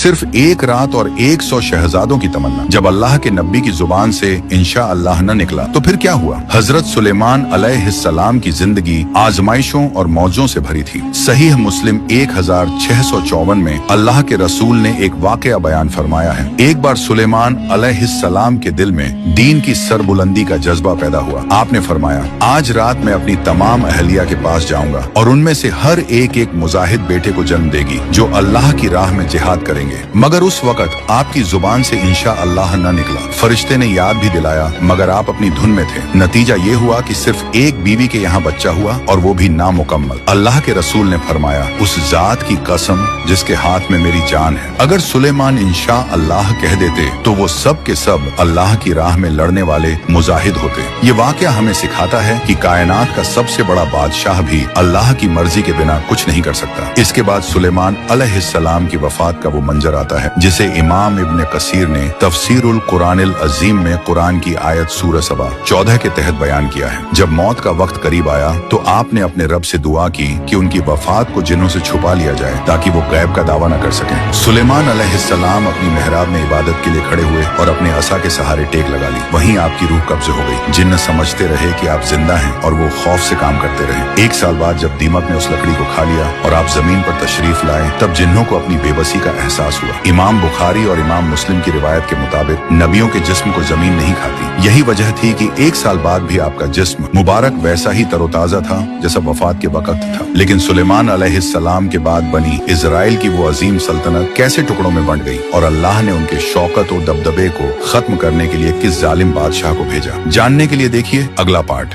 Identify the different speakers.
Speaker 1: सिर्फ एक रात और 100 शहजादों की तमन्ना। जब अल्लाह के नबी की जुबान से इंशा अल्लाह न निकला तो फिर क्या हुआ? हजरत सुलेमान अलैहिस्सलाम की जिंदगी आजमाइशों और मौजों से भरी थी। सहीह मुस्लिम 1654 में अल्लाह के रसूल ने एक वाकया बयान फरमाया है। एक बार सुलेमान अलैहिस्सलाम के दिल में दीन की सरबुलंदी का जज्बा पैदा हुआ। आपने फरमाया, आज रात मैं अपनी तमाम अहलिया के पास जाऊंगा और उनमें से हर एक मुजाहिद बेटे को जन्म देगी जो अल्लाह की राह में जिहाद करेंगे। मगर उस वक्त आपकी जुबान से इंशा अल्लाह न निकला। फरिश्ते ने याद भी दिलाया मगर आप अपनी धुन में थे। नतीजा ये हुआ कि सिर्फ एक बीवी के यहाँ बच्चा हुआ और वो भी नामुकम्मल। अल्लाह के रसूल ने फरमाया, उस जात की कसम जिसके हाथ में मेरी जान है, अगर सुलेमान इंशा अल्लाह कह देते तो वो सब के सब अल्लाह की राह में लड़ने वाले मुजाहिद होते। ये वाकया हमें सिखाता है कि कायनात का सबसे बड़ा बादशाह भी अल्लाह की मर्जी के बिना कुछ नहीं कर सकता। इसके बाद सुलेमान अलैहिस्सलाम की वफात का वो मंजर आता है जिसे इमाम इब्न कसीर ने तफसीरुल कुरानिल अजीम में कुरान की आयत सूरह सबा 14 के तहत बयान किया है। जब मौत का वक्त करीब आया तो आपने अपने रब से दुआ की कि उनकी वफात को जिन्हों से छुपा लिया जाए ताकि वो गैब का दावा न कर सके। सुलेमान अलैहिस्सलाम अपनी मेहराब में इबादत के लिए खड़े हुए और अपने असा के सहारे टेक लगा ली। वहीं आपकी रूह कब्ज हो गई। जिन्न समझते रहे कि आप जिंदा हैं और वो खौफ से काम करते रहे। 1 साल बाद जब दीमक ने उस लकड़ी को खा लिया और आप जमीन पर तशरीफ लाए तब जिन्नों को अपनी बेबसी का एहसास हुआ। इमाम बुखारी और इमाम मुस्लिम की रिवायत के मुताबिक नबियों के जिस्म को जमीन नहीं खाती। यही वजह थी कि 1 साल बाद भी आपका जिस्म मुबारक वैसा ही तरोताजा था जैसा वफात के वक्त था। लेकिन सुलेमान अलैहिस्सलाम के बाद बनी इजराइल की वो अजीम सल्तनत कैसे टुकड़ों में बंट गई और अल्लाह ने उनके शौकत और दबदबे को खत्म करने के लिए किस जालिम बादशाह को भेजा? जानने के लिए देखिए अगला पार्ट।